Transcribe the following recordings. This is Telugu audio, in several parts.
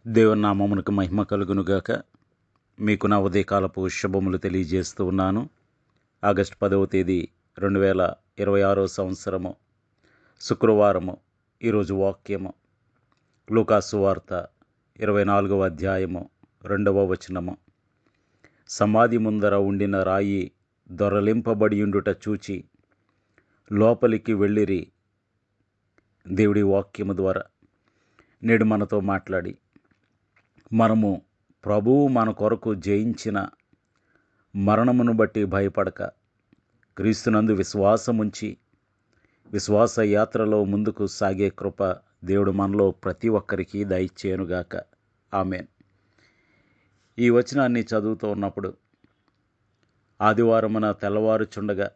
దేవుని నామమునకు మహిమ కలుగునుగాక. మీకు నా ఉదయకాలపు శుభములు తెలియజేస్తూ ఉన్నాను. ఆగస్టు 10వ తేదీ 2026 సంవత్సరము శుక్రవారము. ఈరోజు వాక్యము లూకాసు వార్త 24వ అధ్యాయము 2వ వచనము. సమాధి ముందర ఉండిన రాయి దొరలింపబడియుండుట చూచి లోపలికి వెళ్ళిరి. దేవుడి వాక్యము ద్వారా నేడు మనతో మాట్లాడి మనము ప్రభువు మన కొరకు జయించిన మరణమును బట్టి భయపడక క్రీస్తునందు విశ్వాసముంచి విశ్వాస యాత్రలో ముందుకు సాగే కృప దేవుడు మనలో ప్రతి ఒక్కరికి దయచేయునుగాక. ఆమేన్. ఈ వచనాన్ని చదువుతూ ఉన్నప్పుడు ఆదివారమున తెల్లవారుచుండగా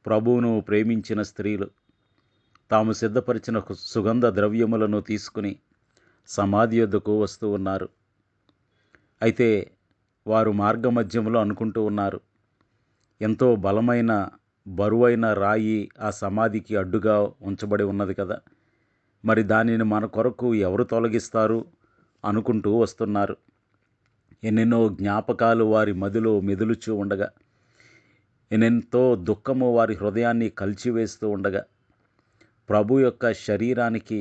ప్రభువును ప్రేమించిన స్త్రీలు తాము సిద్ధపరిచిన సుగంధ ద్రవ్యములను తీసుకుని సమాధి యొద్దకు వస్తూ ఉన్నారు. అయితే వారు మార్గమధ్యంలో అనుకుంటూ ఉన్నారు, ఎంతో బలమైన బరువైన రాయి ఆ సమాధికి అడ్డుగా ఉంచబడి ఉన్నది కదా, మరి దానిని మన కొరకు ఎవరు తొలగిస్తారు అనుకుంటూ వస్తున్నారు. ఎన్నెన్నో జ్ఞాపకాలు వారి మదిలో మెదులుచూ ఉండగా, ఎన్నెంతో దుఃఖము వారి హృదయాన్ని కలిచివేస్తూ ఉండగా, ప్రభు యొక్క శరీరానికి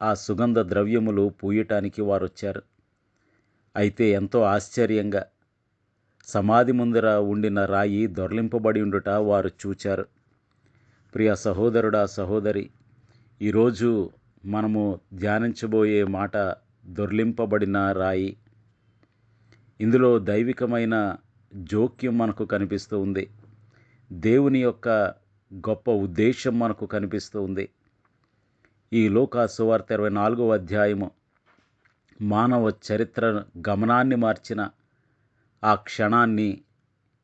ఆ సుగంధ ద్రవ్యములు పూయటానికి వారు వచ్చారు. అయితే ఎంతో ఆశ్చర్యంగా సమాధి ముందర ఉండిన రాయి దొర్లింపబడి ఉండుట వారు చూచారు. ప్రియ సహోదరుడా, సహోదరి, ఈరోజు మనము ధ్యానించబోయే మాట దొర్లింపబడిన రాయి. ఇందులో దైవికమైన జోక్యం మనకు కనిపిస్తూ ఉంది. దేవుని యొక్క గొప్ప ఉద్దేశం మనకు కనిపిస్తూ ఉంది. ఈ లూకాసు వార్త 24వ అధ్యాయము మానవ చరిత్ర గమనాన్ని మార్చిన ఆ క్షణాన్ని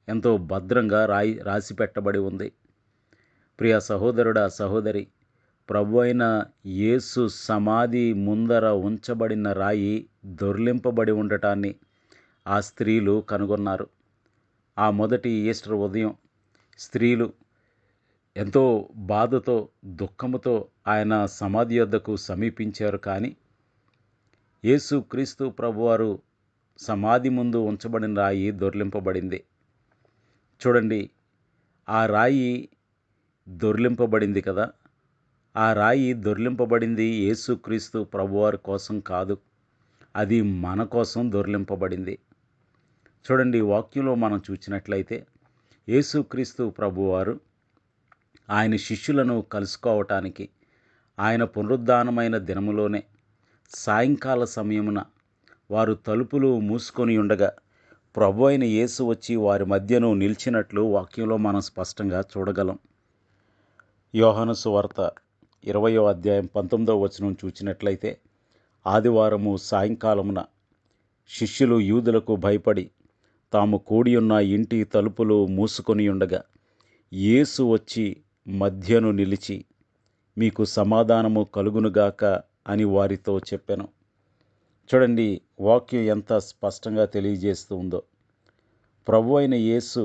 ఎంతో భద్రంగా రాసి పెట్టబడి ఉంది. ప్రియ సహోదరుడా, సహోదరి, ప్రభు అయిన యేసు సమాధి ముందర ఉంచబడిన రాయి దొర్లింపబడి ఉండటాన్ని ఆ స్త్రీలు కనుగొన్నారు. ఆ మొదటి ఈస్టర్ ఉదయం స్త్రీలు ఎంతో బాధతో దుఃఖముతో ఆయన సమాధి యొద్దకు సమీపించారు. కానీ యేసుక్రీస్తు ప్రభువారు సమాధి ముందు ఉంచబడిన రాయి దొర్లింపబడింది. చూడండి, ఆ రాయి దొర్లింపబడింది కదా. ఆ రాయి దొర్లింపబడింది యేసుక్రీస్తు ప్రభువారి కోసం కాదు, అది మన కోసం దొర్లింపబడింది. చూడండి, వాక్యంలో మనం చూసినట్లయితే యేసుక్రీస్తు ప్రభువారు ఆయన శిష్యులను కలుసుకోవటానికి ఆయన పునరుద్ధానమైన దినములోనే సాయంకాల సమయమున వారు తలుపులు మూసుకొని ఉండగా ప్రభు అయిన యేసు వచ్చి వారి మధ్యను నిలిచినట్లు వాక్యంలో మనం స్పష్టంగా చూడగలం. యోహాను సువార్త 20వ అధ్యాయం 19వ వచనం చూసినట్లయితే, ఆదివారము సాయంకాలమున శిష్యులు యూదులకు భయపడి తాము కూడియున్న ఇంటి తలుపులు మూసుకొని ఉండగా యేసు వచ్చి మధ్యను నిలిచి, మీకు సమాధానము కలుగునుగాక అని వారితో చెప్పెను. చూడండి, వాక్యం ఎంత స్పష్టంగా తెలియజేస్తూ ఉందో. ప్రభు అయిన యేసు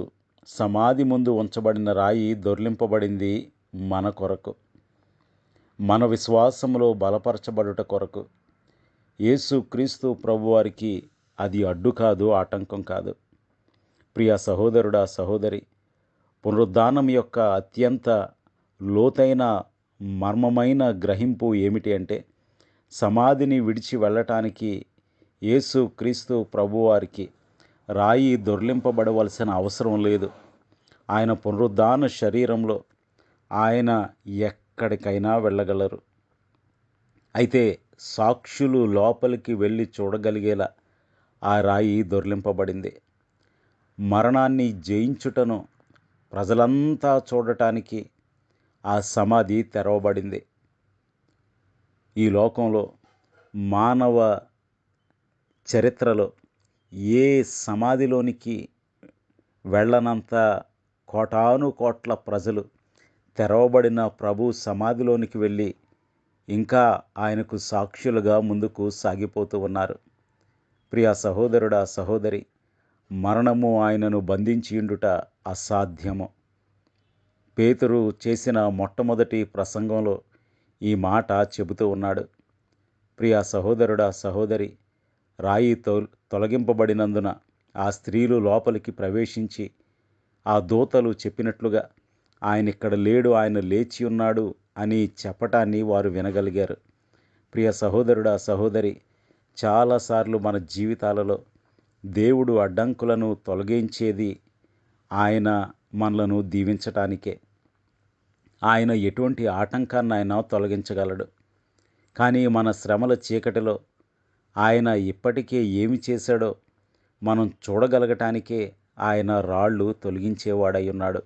సమాధి ముందు ఉంచబడిన రాయి దొర్లింపబడింది మన కొరకు, మన విశ్వాసములో బలపరచబడుట కొరకు. యేసు క్రీస్తు ప్రభువారికి అది అడ్డు కాదు, ఆటంకం కాదు. ప్రియ సహోదరుడా, సహోదరి, పునరుద్ధానం యొక్క అత్యంత లోతైన మర్మమైన గ్రహింపు ఏమిటి అంటే, సమాధిని విడిచి వెళ్ళటానికి యేసు క్రీస్తు ప్రభువారికి రాయి దొర్లింపబడవలసిన అవసరం లేదు. ఆయన పునరుద్ధాన శరీరంలో ఆయన ఎక్కడికైనా వెళ్ళగలరు. అయితే సాక్షులు లోపలికి వెళ్ళి చూడగలిగేలా ఆ రాయి దొర్లింపబడింది. మరణాన్ని జయించుటను ప్రజలంతా చూడటానికి ఆ సమాధి తెరవబడింది. ఈ లోకంలో మానవ చరిత్రలో ఏ సమాధిలోనికి వెళ్ళనంత కోటాను కోట్ల ప్రజలు తెరవబడిన ప్రభు సమాధిలోనికి వెళ్ళి ఇంకా ఆయనకు సాక్షులుగా ముందుకు సాగిపోతూ ఉన్నారు. ప్రియ సహోదరుడా, సహోదరి, మరణము ఆయనను బంధించియుండుట అసాధ్యము. పేతురు చేసిన మొట్టమొదటి ప్రసంగంలో ఈ మాట చెబుతూ ఉన్నాడు. ప్రియ సహోదరుడా, సహోదరి, రాయి తొలగింపబడినందున ఆ స్త్రీలు లోపలికి ప్రవేశించి ఆ దూతలు చెప్పినట్లుగా ఆయన ఇక్కడ లేడు, ఆయన లేచి ఉన్నాడు అని చెప్పటాన్ని వారు వినగలిగారు. ప్రియ సహోదరుడా, సహోదరి, చాలాసార్లు మన జీవితాలలో దేవుడు అడ్డంకులను తొలగించేది ఆయన మనలను దీవించటానికే. ఆయన ఎటువంటి ఆటంకాన్ని ఆయన తొలగించగలడు. కానీ మన శ్రమల చీకటిలో ఆయన ఇప్పటికే ఏమి చేశాడో మనం చూడగలగటానికే ఆయన రాళ్ళు తొలగించేవాడై ఉన్నాడు.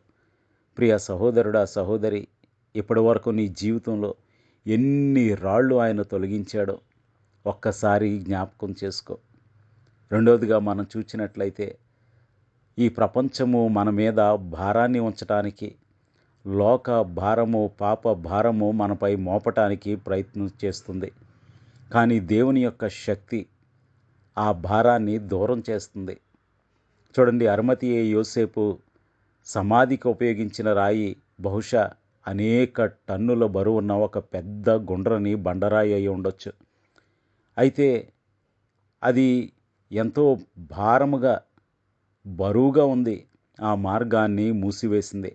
ప్రియ సహోదరుడా, సహోదరి, ఇప్పటి వరకు నీ జీవితంలో ఎన్ని రాళ్ళు ఆయన తొలగించాడో ఒక్కసారి జ్ఞాపకం చేసుకో. రెండవదిగా మనం చూసినట్లయితే ఈ ప్రపంచము మన మీద భారాన్ని ఉంచటానికి, లోక భారము, పాప భారము మనపై మోపటానికి ప్రయత్నం చేస్తుంది. కానీ దేవుని యొక్క శక్తి ఆ భారాన్ని దూరం చేస్తుంది. చూడండి, అరిమతయి యోసేపు సమాధికి ఉపయోగించిన రాయి బహుశా అనేక టన్నుల బరువున్న ఒక పెద్ద గుండ్రని బండరాయి అయి ఉండొచ్చు. అయితే అది ఎంతో భారముగా, బరువుగా ఉంది. ఆ మార్గాన్ని మూసివేసింది.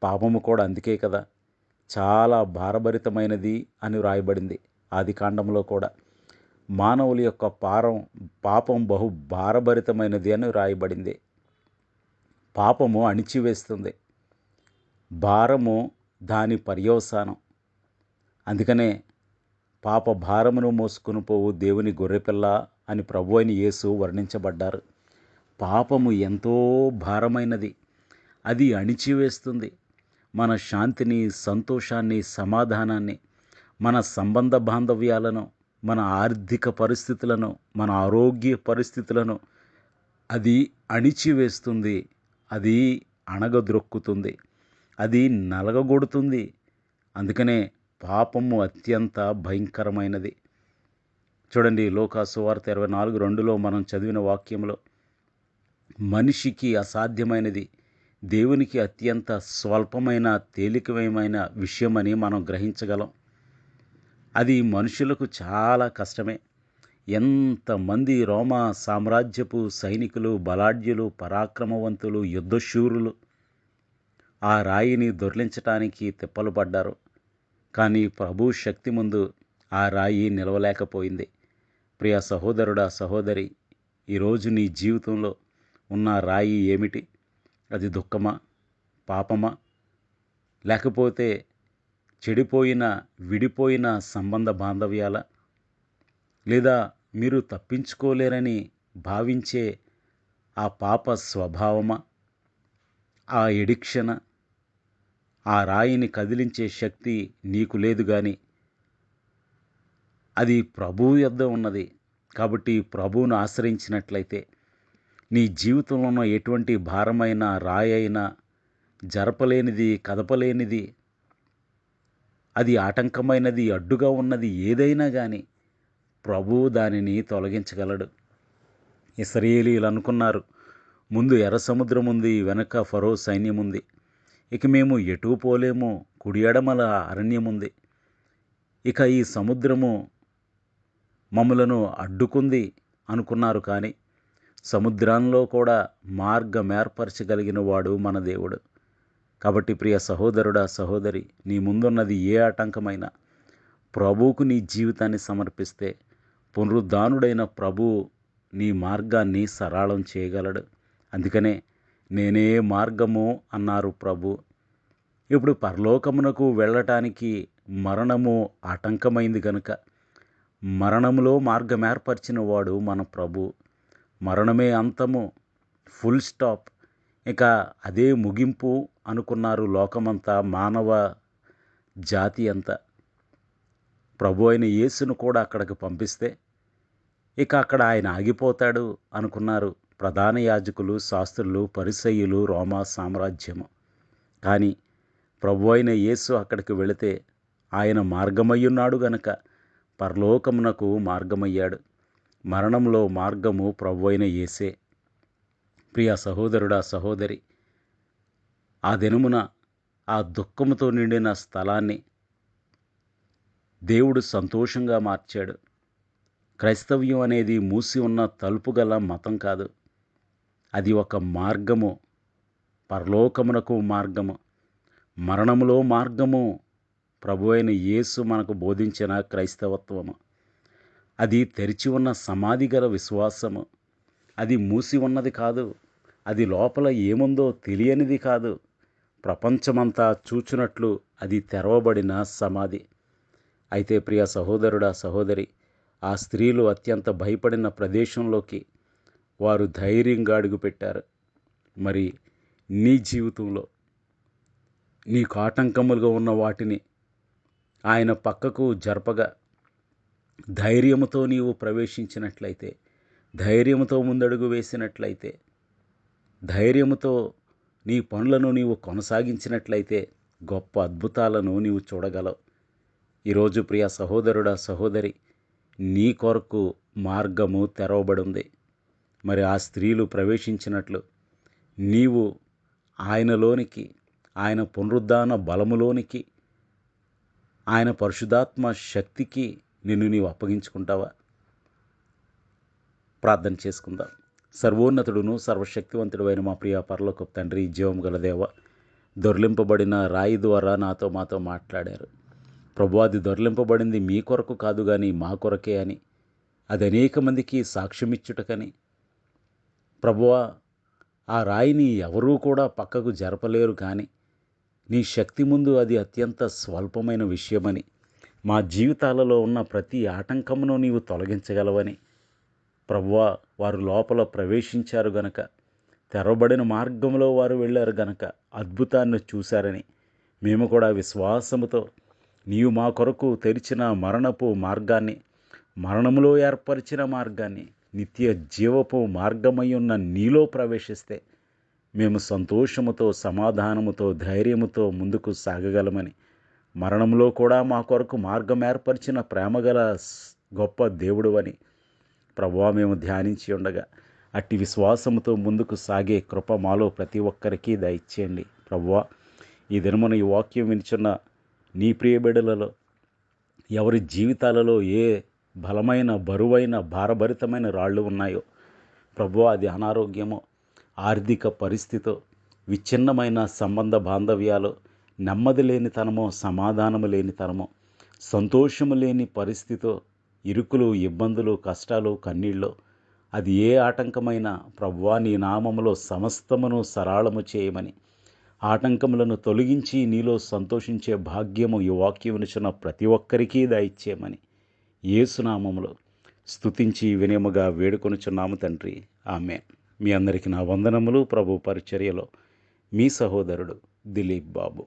పాపము కూడా అందుకే కదా చాలా భారభరితమైనది అని వ్రాయబడింది ఆదికాండంలో కూడా. మానవుల యొక్క పాపం బహు భారభరితమైనది అని వ్రాయబడింది. పాపము అణిచివేస్తుంది, భారము దాని పర్యవసానం. అందుకనే పాప భారమును మోసుకుని పోవు దేవుని గొర్రెపిల్ల అని ప్రభువైన యేసు వర్ణించబడ్డారు. పాపము ఎంతో భారమైనది, అది అణిచివేస్తుంది మన శాంతిని, సంతోషాన్ని, సమాధానాన్ని, మన సంబంధ బాంధవ్యాలను, మన ఆర్థిక పరిస్థితులను, మన ఆరోగ్య పరిస్థితులను అది అణిచివేస్తుంది, అది అణగద్రొక్కుతుంది, అది నలగగొడుతుంది. అందుకనే పాపము అత్యంత భయంకరమైనది. చూడండి, లూకా సువార్త 24:2లో మనం చదివిన వాక్యంలో మనిషికి అసాధ్యమైనది దేవునికి అత్యంత స్వల్పమైన, తేలికమైన విషయమని మనం గ్రహించగలం. అది మనుషులకు చాలా కష్టమే. ఎంతమంది రోమా సామ్రాజ్యపు సైనికులు, బలాఢ్యులు, పరాక్రమవంతులు, యుద్ధశూరులు ఆ రాయిని దొర్లించటానికి తిప్పలు పడ్డారు. కానీ ప్రభు శక్తి ముందు ఆ రాయి నిలవలేకపోయింది. ప్రియ సహోదరుడా, సహోదరి, ఈరోజు నీ జీవితంలో ఉన్న రాయి ఏమిటి? అది దుఃఖమా, పాపమా, లేకపోతే చెడిపోయిన, విడిపోయిన సంబంధ బాంధవ్యాల, లేదా మీరు తప్పించుకోలేరని భావించే ఆ పాప స్వభావమా, ఆ ఎడిక్షన్? ఆ రాయిని కదిలించే శక్తి నీకు లేదు, కానీ అది ప్రభువు యొద్ద ఉన్నది. కాబట్టి ప్రభువును ఆశ్రయించినట్లయితే నీ జీవితంలో ఉన్న ఎటువంటి భారమైన, రాయైనా, జరపలేనిది, కదపలేనిది, అది ఆటంకమైనది, అడ్డుగా ఉన్నది ఏదైనా కానీ ప్రభువు దానిని తొలగించగలడు. ఇశ్రాయేలీయులు అనుకున్నారు, ముందు ఎర్ర సముద్రం ఉంది, వెనక ఫరో సైన్యం ఉంది, ఇక మేము ఎటూ పోలేము, కుడి ఎడమల అరణ్యముంది, ఇక ఈ సముద్రము మమ్ములను అడ్డుకుంది అనుకున్నారు. కానీ సముద్రంలో కూడా మార్గం ఏర్పరచగలిగిన వాడు మన దేవుడు. కాబట్టి ప్రియ సహోదరుడా, సహోదరి, నీ ముందున్నది ఏ ఆటంకమైనా ప్రభువుకు నీ జీవితాన్ని సమర్పిస్తే పునరుద్ధానుడైన ప్రభువు నీ మార్గాన్ని సరళం చేయగలడు. అందుకనే నేనే మార్గము అన్నారు ప్రభు. ఇప్పుడు పరలోకమునకు వెళ్ళటానికి మరణము ఆటంకమైంది కనుక మరణములో మార్గం ఏర్పరిచిన వాడు మన ప్రభు. మరణమే అంతము, ఫుల్ స్టాప్, ఇక అదే ముగింపు అనుకున్నారు లోకమంతా, మానవ జాతి అంతా. ప్రభు అయిన యేసును కూడా అక్కడికి పంపిస్తే ఇక అక్కడ ఆయన ఆగిపోతాడు అనుకున్నారు ప్రధాన యాజకులు, శాస్త్రులు, పరిసయ్యులు, రోమా సామ్రాజ్యము. కానీ ప్రభు అయిన యేసు అక్కడికి వెళితే ఆయన మార్గమయ్యున్నాడు గనక పరలోకమునకు మార్గమయ్యాడు. మరణంలో మార్గము ప్రభు అయిన యేసే. ప్రియ సహోదరుడా, సహోదరి, ఆ దినమున ఆ దుఃఖముతో నిండిన స్థలాన్ని దేవుడు సంతోషంగా మార్చాడు. క్రైస్తవ్యం అనేది మూసి ఉన్న తలుపు గల మతం కాదు. అది ఒక మార్గము, పరలోకమునకు మార్గము, మరణములో మార్గము. ప్రభువైన యేసు మనకు బోధించిన క్రైస్తవత్వము. అది తెరిచి ఉన్న సమాధి గల విశ్వాసము. అది మూసి ఉన్నది కాదు. అది లోపల ఏముందో తెలియనిది కాదు. ప్రపంచమంతా చూచునట్లు అది తెరవబడిన సమాధి. అయితే ప్రియ సహోదరుడా, సహోదరి, ఆ స్త్రీలు అత్యంత భయపడిన ప్రదేశంలోకి వారు ధైర్యంగా అడుగుపెట్టారు. మరి నీ జీవితంలో నీకు ఆటంకములుగా ఉన్న వాటిని ఆయన పక్కకు జరపగా ధైర్యముతో నీవు ప్రవేశించినట్లయితే, ధైర్యముతో ముందడుగు వేసినట్లయితే, ధైర్యముతో నీ పనులను నీవు కొనసాగించినట్లయితే గొప్ప అద్భుతాలను నీవు చూడగలవు. ఈరోజు ప్రియ సహోదరుడా, సహోదరి, నీ కొరకు మార్గము తెరవబడింది. మరి ఆ స్త్రీలు ప్రవేశించినట్లు నీవు ఆయనలోనికి, ఆయన పునరుద్ధాన బలములోనికి, ఆయన పరిశుద్ధాత్మ శక్తికి నిన్ను నీవు అప్పగించుకుంటావా? ప్రార్థన చేసుకుందాం. సర్వోన్నతుడును సర్వశక్తివంతుడు అయిన మా ప్రియ పరలోకపు తండ్రి, జీవం గల దేవ, దొర్లింపబడిన రాయి ద్వారా మాతో మాట్లాడారు. ప్రభువా, అది దొర్లింపబడింది మీ కొరకు కాదు కానీ మా కొరకే అని, అది అనేక మందికి సాక్ష్యమిచ్చుటకని. ప్రభువా, ఆ రాయిని ఎవరూ కూడా పక్కకు జరపలేరు, కానీ నీ శక్తి ముందు అది అత్యంత స్వల్పమైన విషయమని, మా జీవితాలలో ఉన్న ప్రతి ఆటంకమును నీవు తొలగించగలవని. ప్రభువా, వారు లోపల ప్రవేశించారు గనక, తెరవబడిన మార్గంలో వారు వెళ్ళారు గనక అద్భుతాన్ని చూశారని మేము కూడా విశ్వాసముతో నీవు మా కొరకు తెరిచిన మరణపు మార్గాన్ని, మరణములో ఏర్పరిచిన మార్గాన్ని, నిత్య జీవపు మార్గమై ఉన్న నీలో ప్రవేశిస్తే మేము సంతోషముతో, సమాధానముతో, ధైర్యముతో ముందుకు సాగగలమని, మరణంలో కూడా మా కొరకు మార్గం ఏర్పరిచిన ప్రేమగల గొప్ప దేవుడు అని ప్రభువా మేము ధ్యానించి ఉండగా అట్టి విశ్వాసముతో ముందుకు సాగే కృప మాలో ప్రతి ఒక్కరికి దయచేయండి. ప్రభువా, ఈ దినమున ఈ వాక్యం వినిచున్న నీ ప్రియ బిడ్డలలో ఎవరి జీవితాలలో ఏ బలమైన, బరువైన, భారభరితమైన రాళ్ళు ఉన్నాయో ప్రభువా, అది అనారోగ్యమో, ఆర్థిక పరిస్థితో, విచ్ఛిన్నమైన సంబంధ బాంధవ్యాలు, నెమ్మది లేనితనమో, సమాధానము లేనితనమో, సంతోషము లేని పరిస్థితో, ఇరుకులు, ఇబ్బందులు, కష్టాలు, కన్నీళ్ళు, అది ఏ ఆటంకమైనా ప్రభువా నీ నామములో సమస్తమును సరళము చేయమని, ఆటంకములను తొలగించి నీలో సంతోషించే భాగ్యము ఈ వాక్యం వినుచున్న ప్రతి ఒక్కరికి దయచేయమని యేసునామములో స్తుతించి వినయముగా వేడుకొనుచున్నాము తండ్రి. ఆమేన్. మీ అందరికీ నా వందనములు. ప్రభు పరిచర్యలో మీ సహోదరుడు దిలీప్ బాబు.